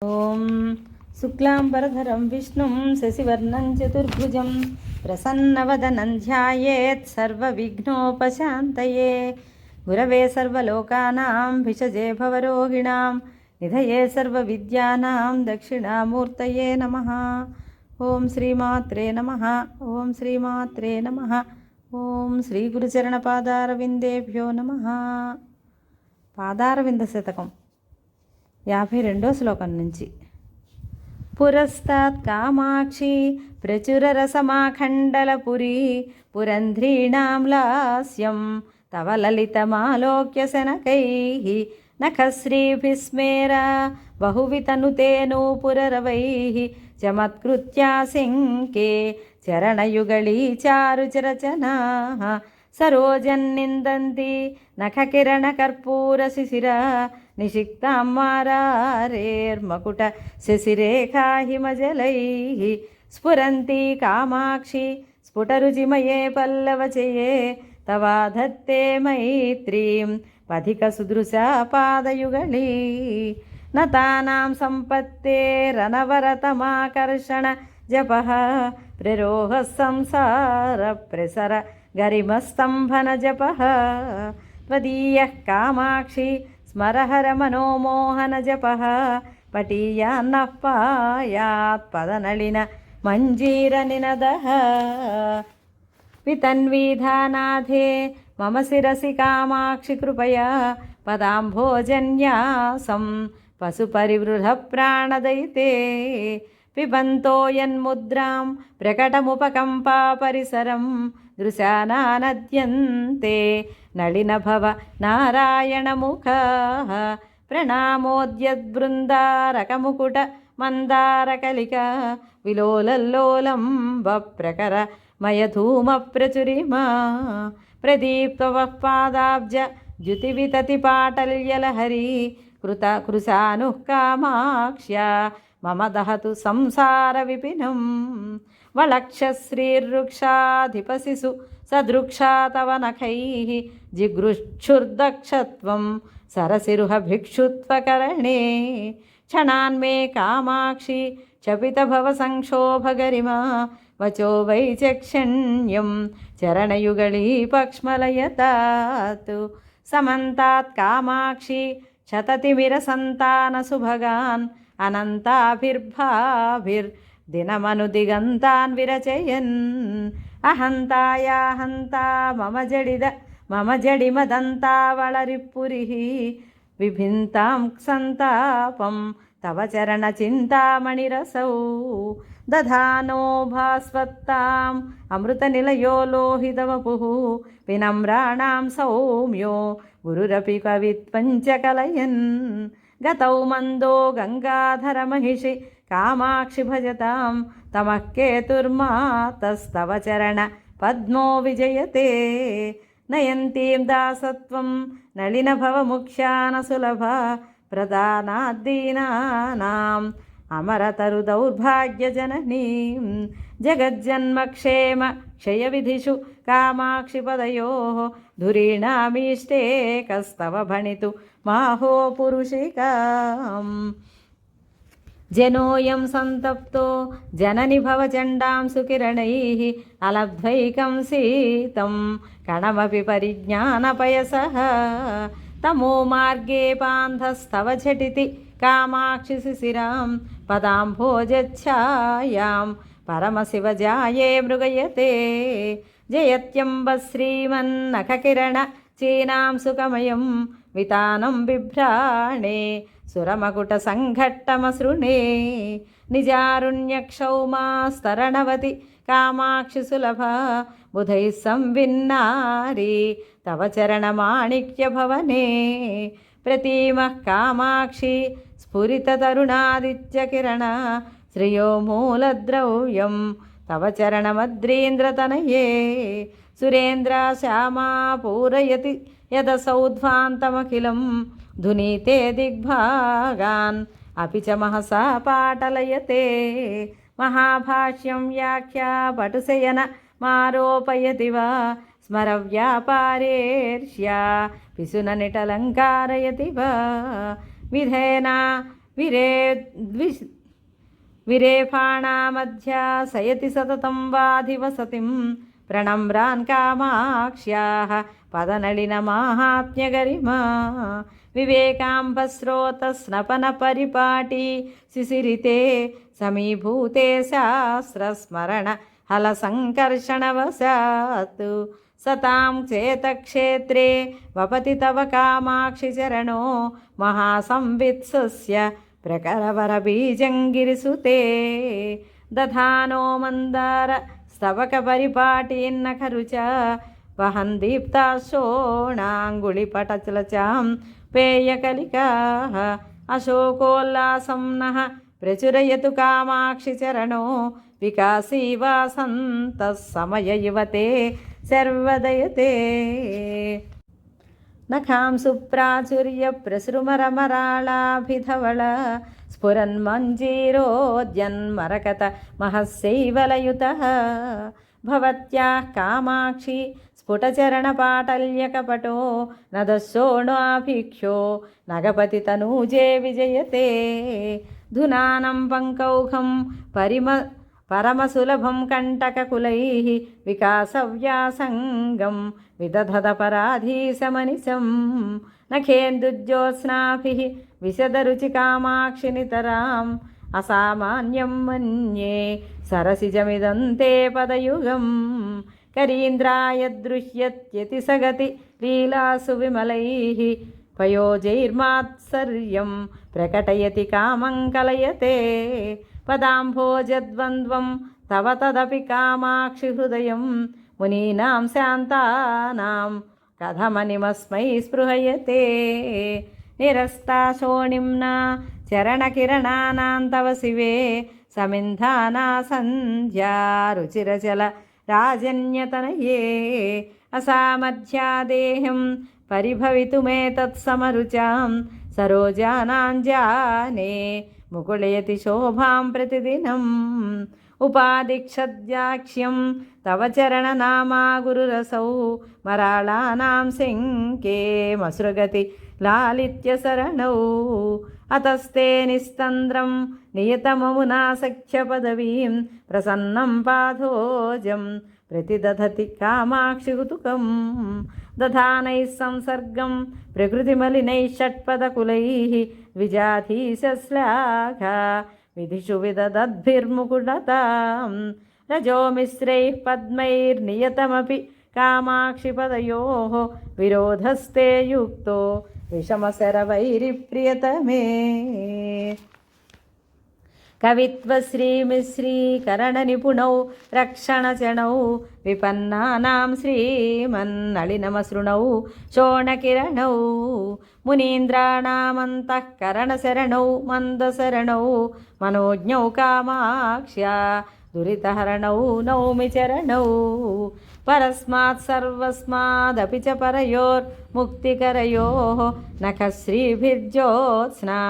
ఓం శుక్లాంబరధరం విష్ణుం శశివర్ణం చతుర్భుజం ప్రసన్నవదనం ధ్యాయేత్ సర్వవిఘ్నోపశాంతయే గురవే సర్వలోకానాం భిషజే భవరోగిణాం నిధయే సర్వవిద్యానాం దక్షిణామూర్తయే నమః. ఓం శ్రీమాత్రే నమః. ఓం శ్రీమాత్రే నమః. ఓం శ్రీ గురుచరణపాదారవిందేభ్యో నమః. పాదారవింద శతకం 52వ శ్లోకం నుంచి. పురస్తాత్ కామాక్షి ప్రచురరసమాఖండలపురీ పురంధ్రీణాం లాస్యం తవ లలితమాలోక్య శనకైః నఖశ్రీభిస్మేర బహువితనుతే నూపురరవైః చమత్కృత్యాసింకే చరణయుగళీ చారుచరచనాః సరోజన్నిందంతి నఖకిరణకర్పూరశిశిర నిషిక్తాం మారారేర్మకుట శశిరేఖా హిమజలైః స్ఫురంతి కామాక్షి స్ఫుటరుచిమయే పల్లవచయే తవా ధత్తే మైత్రీం పథిక సుదృశా పాదయుగళీ నతానాం సంపత్తేరనవరతమాకర్షణ జపః ప్రరోహ సంసార ప్రసర గరిమస్తంభన జపః త్వదీయః కామాక్షి స్మరహర మనోమోహన జపః పటీయాన్నః పాయాత్ పదనళిన మంజీర నినదః వితన్వీధానాథే మమ శిరసి కామాక్షి కృపయా పదాంభోజన్యాసం పశుపరివృఢ ప్రాణదయితే పిబంతో యన్ముద్రాం ప్రకటముపకంపా పరిసరం దృశానానద్యంతే నళినభవ నారాయణముఖః ప్రణామోద్యద్బృందారకముకుట మందారకలిక విలోలల్లోలం వప్రకర మయధూమ ప్రచురిమా ప్రదీప్తవః పాదాబ్జ ద్యుతివితతి పాటల్యలహరి కృశానుః కామాక్ష్యా మమ దహతు సంసార విపినం వళక్షశ్రీర్వృక్షాధిపశిశు సదృక్షా తవ నఖైః జిగృచ్ఛుర్దక్షత్వం సరసిరుహ భిక్షుత్వకరణే క్షణాన్మే కామాక్షి చపితభవ సంక్షోభగరిమా వచో వైచక్షణ్యం చరణయుగళీ పక్ష్మలయతాత్ సమంతాత్ కామాక్షి శతతిమిరసంతాన సుభగాన్ అనంతాభిర్భాభిర్దినమనుదిగంతాన్ విరచయన్ అహంతాయాహంతా మమ జడిమదంతావళరిపురిః విభింతాం సంతాపం తవ చరణ చింతామణిరసౌ దధానో భాస్వత్తాం అమృతనిలయో లోహితవపుః వినమ్రాణాం సౌమ్యో గురురపి కవిత్వంచకలయన్ గతౌ మందో గంగాధర మహిషి కామాక్షి భజతాం తమః కేతుర్మాతస్తవ చరణ పద్మో విజయతే నయంతీం దాసత్వం నళినభవముఖ్యాన సులభ ప్రదానాద్దీనానాం అమరతరు దౌర్భాగ్యజననీం జగజ్జన్మక్షేమ క్షయవిధిషు కామాక్షి పదయోః ధురీణామీష్టే కస్తవ భణితు మాహో పురుషికాం జనోయం సంతప్తో జనని భవచండాం సుకిరణైః అలబ్ధ్వైకం సీతం కణమపి పరిజ్ఞానపయసః తమో మార్గే పాంధస్తవ ఝటితి కామాక్షి శిశిరాం పదాంభోజఛాయాం పరమశివజాయే మృగయతే జయత్యంబ శ్రీమన్నఖకిరణ చీనాం సుఖమయం వితానం బిభ్రాణే సురమకుట సంఘట్టమసృణే నిజారుణ్యక్షౌమాస్తరణవతి కామాక్షి సులభ బుధైః సంవిన్నారీ తవ చరణమాణిక్య భవనే ప్రతీమః కామాక్షి స్ఫురితతరుణాదిత్యకిరణ శ్రియో మూలద్రవ్యం తవ చరణమద్రీంద్రతనయే సురేంద్ర శ్యామా పూరయతి యదసౌధ్వాంతమఖిలం ధునీతే దిగ్భాగాన్ అపి చ మహసా పాటలయతే మహాభాష్యం వ్యాఖ్యా పటుశయన మారోపయతి వా స్మరవ్యాపారేర్ష్యా పిశున నిటలంకారయతి వా విధేనా विरेफाणामध्या सयति सततं वाधिवसतिं प्रणम्रान् कामाक्ष्याः पदनलिनमाहात्म्यगरिमा विवेकाम्बस्रोतस्नपनपरिपाटी शिशिरिते समीभूते शास्त्रस्मरण हलसङ्कर्षणवशात् सतां चेतक्षेत्रे वपति तव कामाक्षि चरणो महासंवित्सस्य प्रकरवरबीजङ्गिरिसुते दधानो मन्दार स्तवकपरिपाटीन्नखरुच वहन् दीप्ताशोणाङ्गुलिपटचलचां पेयकलिकाः अशोकोल्लासं नः प्रचुरयतु कामाक्षि चरणो विकासी वासन्तः समय युवते सर्वदयते नखां सुप्राचुर्य प्रसृमरमराळाभिधवळ स्फुरन्मञ्जीरोद्यन्मरकत महस्सैवलयुतः भवत्याः कामाक्षि स्फुटचरणपाटल्यकपटो नदशोणाभिख्यो नगपतितनूजे विजयते धुनानं पङ्कौघं परमसुलभं कण्टककुलैः विकासव्यासङ्गं विदधदपराधीशमनिशं नखेन्दुज्योत्स्नाभिः विशदरुचिकामाक्षि नितराम् असामान्यं मन्ये सरसिजमिदन्ते पदयुगं करीन्द्राय दृश्यत्यतिसगति लीलासु विमलैः पयोजैर्मात्सर्यं प्रकटयति कामं कलयते पदाम्भोजद्वन्द्वं तव तदपि कामाक्षि हृदयं मुनीनां शान्तानां कथमनिमस्मै स्पृहयते निरस्ताशोणिम्ना चरणकिरणानां तव शिवे समिन्धाना सन्ध्या रुचिरचल राजन्यतनये असामध्यादेहं परिभवितुमेतत्समरुचां सरोजानां जाने मुकुलयति शोभां प्रतिदिनम् उपादिक्षद्याक्ष्यं तव चरणनामा गुरुरसौ मराळानां सिङ्के मसृगति लालित्यसरणौ अतस्ते निस्तन्द्रं नियतममुना सख्यपदवीं प्रसन्नं पादोजं प्रतिदधति कामाक्षि कुतुकं दधानैः संसर्गं प्रकृतिमलिनैः षट्पदकुलैः द्विजाधीशश्लाघा विधिषु विदधद्भिर्मुकुटतां रजोमिश्रैः पद्मैर्नियतमपि कामाक्षिपदयोः विरोधस्ते युक्तो विषमशरवैरिप्रियतमे कवित्वश्रीमिश्रीकरणनिपुणौ रक्षणचणौ विपन्नानां श्रीमन्नलिनमसृणौ शोणकिरणौ मुनीन्द्राणामन्तःकरणशरणौ मन्दशरणौ मनोज्ञौ कामाक्ष्या दुरितहरणौ नौमि चरणौ परस्मात् सर्वस्मादपि च परयोर्मुक्तिकरयोः नखश्रीभिर्ज्योत्स्ना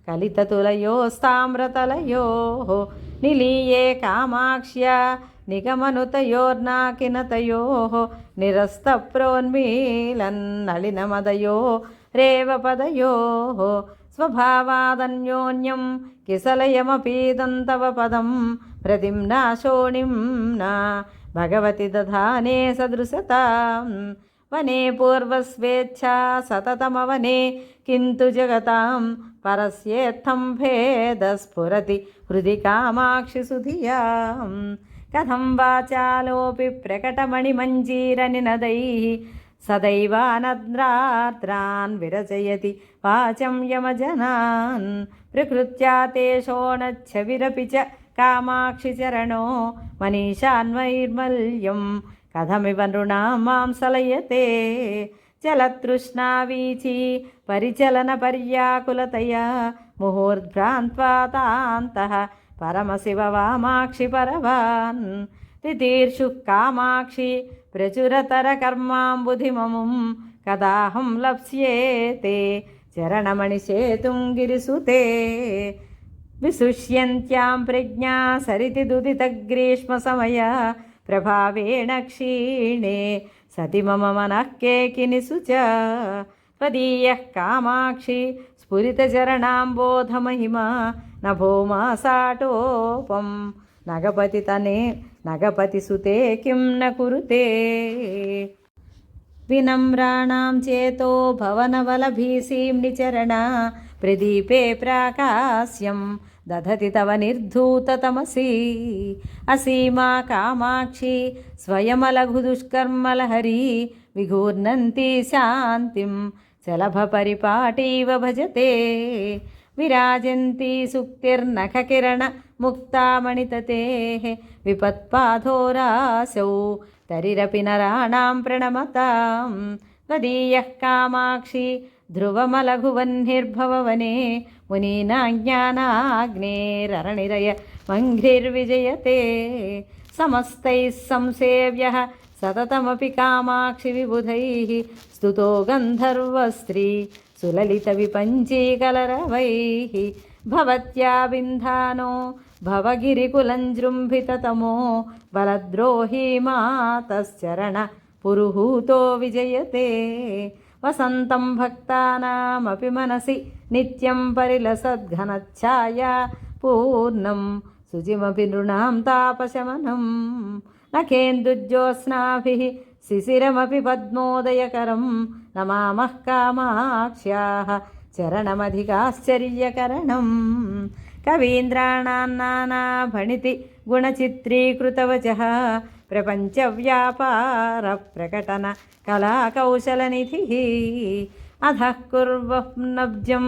कलिततुलयोस्ताम्रतलयोः निलीये कामाक्ष्या निगमनुतयोर्नाकिनतयोः निरस्तप्रोन्मीलन्नलिनमदयो रेवपदयोः स्वभावादन्योन्यं किसलयमपीदन्तव पदं प्रतिम्ना शोणिम्ना भगवति दधाने सदृशतां वने पूर्वस्वेच्छा सततमवने किन्तु जगतां परस्येत्थं भेदस्फुरति हृदि कामाक्षि सुधियां कथं वाचालोऽपि प्रकटमणिमञ्जीरनिनदैः सदैवानद्रात्रान् विरचयति वाचं यमजनान् प्रकृत्या ते शोणच्छविरपि च कामाक्षि चरणो मनीषान्वैर्मल्यं कथमिव नृणां मां सलयते जलतृष्णावीची परिचलनपर्याकुलतया मुहूर्ध्रान्त्वा तान्तः परमशिव वामाक्षि परवान् तितीर्षुः कामाक्षि प्रचुरतरकर्माम्बुधिममुं कदाहं लप्स्येते चरणमणिसेतुं गिरिसुते विशुष्यन्त्यां प्रज्ञा सरितिदुदितग्रीष्मसमया प्रभावेण क्षीणे सति मम मनः केकिनिषु च त्वदीयः कामाक्षि స్ఫురితచరణాంబోధమహిమా నభోమా సాటోపం నగపతి సుతే కిం న కురుతే వినమ్రాణాం చేతో భవనవలభీసీం నిచరణ ప్రదీపే ప్రాకాశ్యం దధతి తవ నిర్ధూతతమసి అసీమా కామాక్షి స్వయమలఘుదుష్కర్మలహరి విఘూర్నంతి శాంతిం శలభ పరిపాటీవ భజతే విరాజంతి సుక్తిర్నఖకిరణ ముక్తామణితతే విపత్పాధోరాసౌ తరిరపి నరాణాం ప్రణమతాం త్వదీయః కామాక్షి ధ్రువమలఘువన్నిర్భవవనే మునీనాజ్ఞానాగ్నేరరణిరయ మంఘ్రిర్విజయతే సమస్తైः సంసేవ్యः సతతమపి కామాక్షి విబుధైः స్తుతో గంధర్వస్త్రీ సులలిత విపంచీకలరవైः భవత్యా బింధానో భవగిరికులంజృంభితతమో బలద్రోహీ మాతశ్చరణ పురుహూతో విజయతే వసంతం భక్తానామపి మనసి నిత్యం పరిలసద్ఘనఛాయా పూర్ణం శుచిమపి నృణాం తాపశమనం నఖేందుజ్యోత్స్నాభిః శిశిరమపి పద్మోదయకరం నమామః కామాక్ష్యాః చరణమధికాశ్చర్యకరణం కవీంద్రాణాన్నానాభణితి గుణచిత్రీకృతవచః ప్రపంచవ్యాపార ప్రకటన కళాకౌశలనిధిః అధః కుర్వన్నబ్జం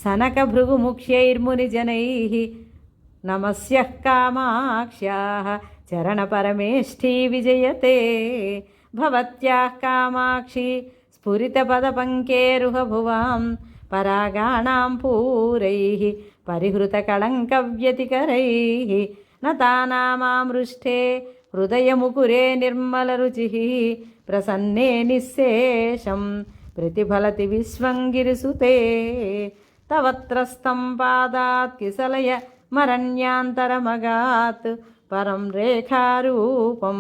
సనకభృగుముఖ్యైర్మునిజనైః నమస్యః కామాక్ష్యాః చరణపరమేష్ఠీ విజయతే భవత్యాః కామాక్షి స్ఫురితపదపంకేరుహ భువాం పరాగాణాం పూరైః పరిహృతకళంకవ్యతికరైః నతానామామృష్టే హృదయముకురే నిర్మలరుచిః ప్రసన్నే నిశ్శేషం ప్రతిఫలతి విశ్వం గిరిసుతే తవత్రస్తం పాదాత్ కిసలయ మరణ్యాంతరమగాత్ పరం రేఖారూపం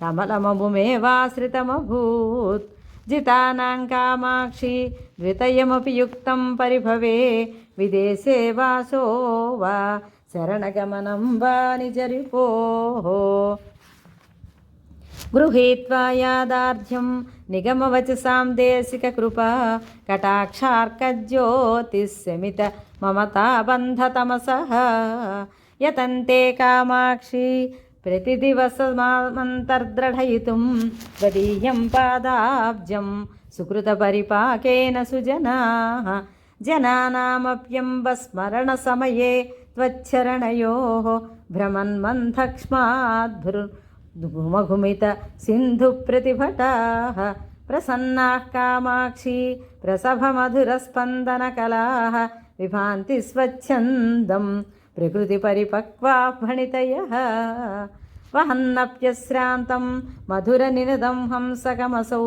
కమలమభుమేవాశ్రితమభూత్ జితానాం కామాక్షి ద్వితయమపి యుక్తం పరిభవే విదేశే వాసో వా శరణగమనం వా నిజరిపోః గృహీత్వా యాదార్ధ్యం నిగమవచసాం దేశికకృపా కటాక్షార్కజ్యోతిస్సమిత మమతాబంధతమసః యతంతే కామాక్షి ప్రతిదివసమంతర్ద్రఢయితుం త్వదీయం పాదాబ్జం సుకృతపరిపాకేన సుజనాః జనానామప్యంబస్మరణసమయే త్వచ్చరణయోః భ్రమన్మంథక్ష్మాద్భుమఘుమిత సింధుప్రతిభటాః ప్రసన్నాః కామాక్షి ప్రసభమధురస్పందనకలాः విభాంతి స్వచ్ఛందం ప్రకృతిపరిపక్వాభణితయః వహన్నప్యశ్రాంతం మధురనినదం హంసకమసౌ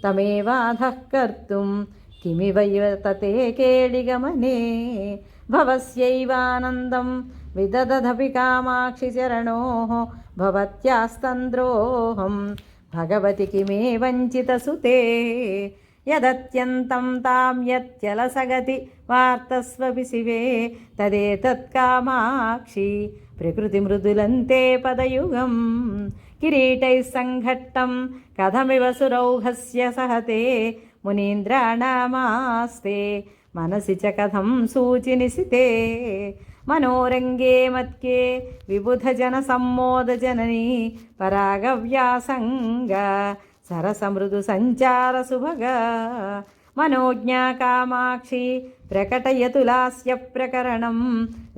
తమేవాధః కర్తుం కిమివ తతే కేళిగమనే భవస్యైవానందం విదదధపి కామాక్షి చరణోః భవత్యాస్తంద్రోహం భగవతి కిమే వంచితసుతే యదత్యంతం తాం యత్యలసగతి వార్తస్వపి శివే తదేతత్కామాక్షి ప్రకృతి మృదులంతే పదయుగం కిరీటైః సంఘట్టం కథమివ సురౌఘస్య సహతే మునీంద్రాణామాస్తే మనసి చ కథం సూచినిశితే మనోరంగే మత్కే విబుధజన సమ్మోదజననీ పరాగవ్యాసంగా సరసమృదు సంచార సుభగా మనోజ్ఞా కామాక్షి ప్రకటయతు లాస్య ప్రకరణం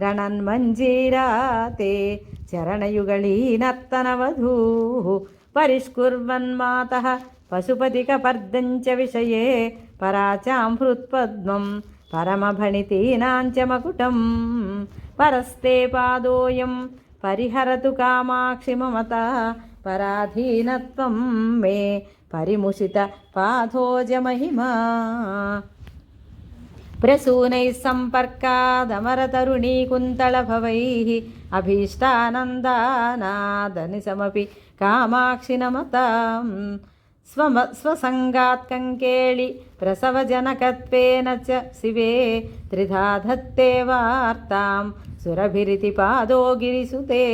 రణన్మంజీరాతే చరణయుగళీ నర్తనవధూః పరిష్కుర్వన్మాతః పశుపతికపర్దంచ విషయే పరాచాం హృత్పద్మం పరమభణితీనాంచ మకుటం పరస్తే పాదోయం పరిహరతు కామాక్షి మమత పరాధీనత్వం మే పరిముషిత పాదోజమహిమా ప్రసూనైః సంపర్కాదమరతరుణీ కుంతళభవైః అభీష్టానందానాదనిశమపి కామాక్షి నమతాం स्वसङ्गात् कङ्केळि प्रसवजनकत्वेन च शिवे त्रिधा धत्ते वार्तां सुरभिरिति पादो गिरिसुते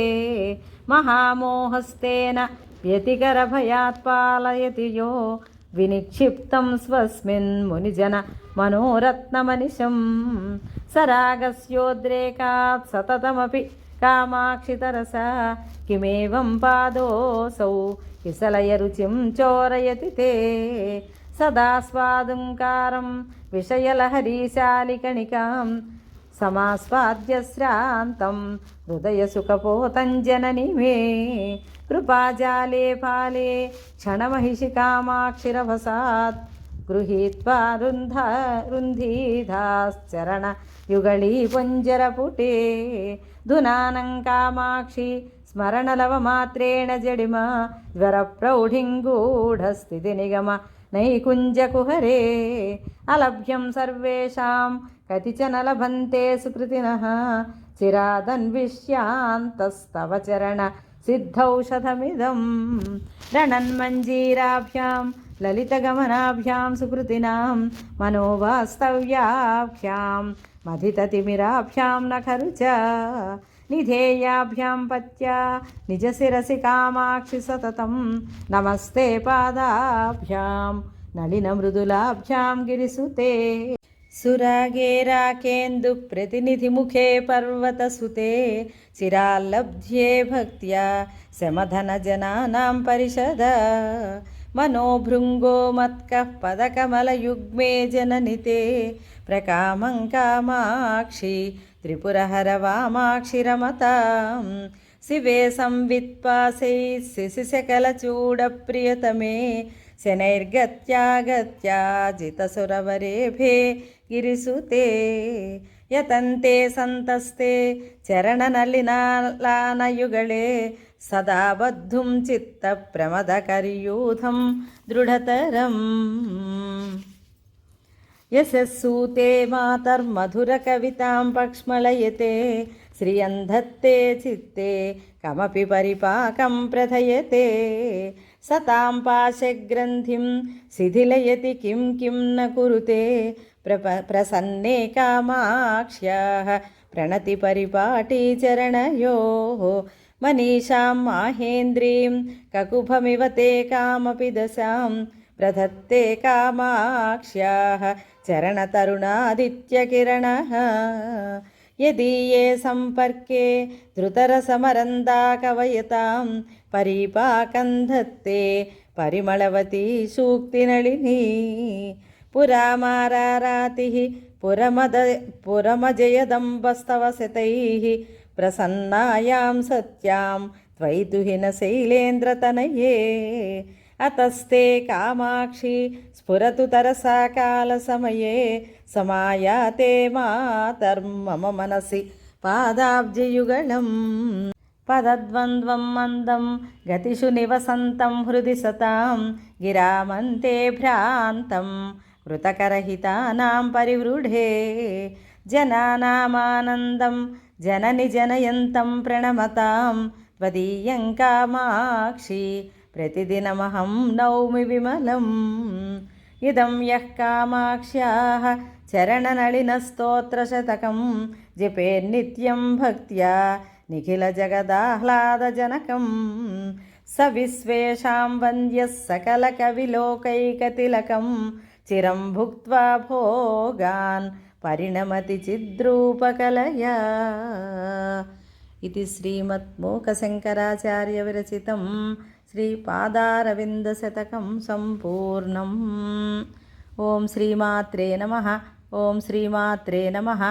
महामोहस्तेन व्यतिकरभयात् पालयति यो विनिक्षिप्तं स्वस्मिन् मुनिजन मनोरत्नमनिशं सरागस्योद्रेकात् सततमपि कामाक्षितरसा किमेवं पादोऽसौ किसलयरुचिं चोरयति ते सदा स्वादुङ्कारं विषयलहरीशालिकणिकां समास्वाद्य श्रान्तं हृदयसुखपोतञ्जननि मे कृपाजाले फाले क्षणमहिषि कामाक्षिरभसात् गृहीत्वा रुन्धीधाश्चरणयुगळी पुञ्जरपुटे धुनानं कामाक्षि स्मरणलवमात्रेण जडिम ज्वरप्रौढिङ्गूढस्थितिनिगम नैकुञ्जकुहरे अलभ्यं सर्वेषां कतिचन लभन्ते सुकृतिनः चिरादन्विष्यान्तस्तव चरण सिद्धौषधमिदं रणन्मञ्जीराभ्यां ललितगमनाभ्यां सुकृतिनां मनोवास्तव्याभ्यां मथिततिमिराभ्यां नखरुच निधेयाभ्यां पत्या निजशिरसि कामाक्षि सततं नमस्ते पादाभ्यां नलिनमृदुलाभ्यां गिरिसुते सुरागेराकेन्दुप्रतिनिधिमुखे पर्वतसुते चिराल्लब्ध्ये भक्त्या शमधनजनानां परिषद मनोभृङ्गो मत्कः पदकमलयुग्मे जननिते प्रकामं कामाक्षि त्रिपुरहरवामाक्षि रमतां शिवे संवित्पासैः शिशिशकलचूडप्रियतमे शनैर्गत्या जितसुरवरेभे गिरिसुते यतन्ते सन्तस्ते चरणनलिनालानयुगळे सदा बद्धुं चित्तप्रमदकर्यूथं दृढतरम् यशस्सूते मातर्मधुरकवितां पक्ष्मलयते श्रियं धत्ते चित्ते कमपि परिपाकं प्रथयते सतां पाशग्रन्थिं शिथिलयति किं न कुरुते प्रसन्ने कामाक्ष्याः प्रणतिपरिपाटीचरणयोः मनीषां माहेन्द्रीं ककुभमिव ते कामपि दशां प्रधत्ते कामाक्ष्याः चरणतरुणादित्यकिरणः यदीये सम्पर्के धृतरसमरन्दा कवयतां परिपाकं धत्ते परिमलवती सूक्तिनलिनी पुरामारारातिः पुरमजयदम्बस्तव शतैः प्रसन्नायां सत्यां त्वयि दुहिनशैलेन्द्रतनये अतस्ते कामाक्षि स्फुरतु तरसा कालसमये समायाते मातर्मम मनसि पादाब्जयुगलम् पदद्वन्द्वं मन्दं गतिषु निवसन्तं हृदि सतां गिरामन्ते भ्रान्तं कृतकरहितानां परिवृढे जनानामानन्दं जननि जनयन्तं प्रणमतां त्वदीयं कामाक्षि प्रतिदिनमहं नौमि विमलम् इदं यः कामाक्ष्याः चरणनलिनस्तोत्रशतकं जपेन्नित्यं भक्त्या निखिलजगदाह्लादजनकं स विश्वेषां वन्द्यः सकलकविलोकैकतिलकं चिरं भुक्त्वा भोगान् परिणमति चिद्रूपकलया इति श्रीमद्मूकशङ्कराचार्यविरचितं श्रीपादारविन्दशतकं सम्पूर्णम् ओं श्रीमात्रे नमः ओं श्रीमात्रे नमः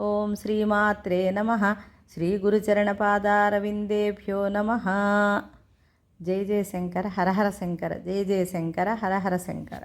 ओं श्रीमात्रे नमः श्रीगुरुचरणपादारविन्देभ्यो नमः जय जय शंकर हर हर शंकर जय जय शंकर हर हर शंकर।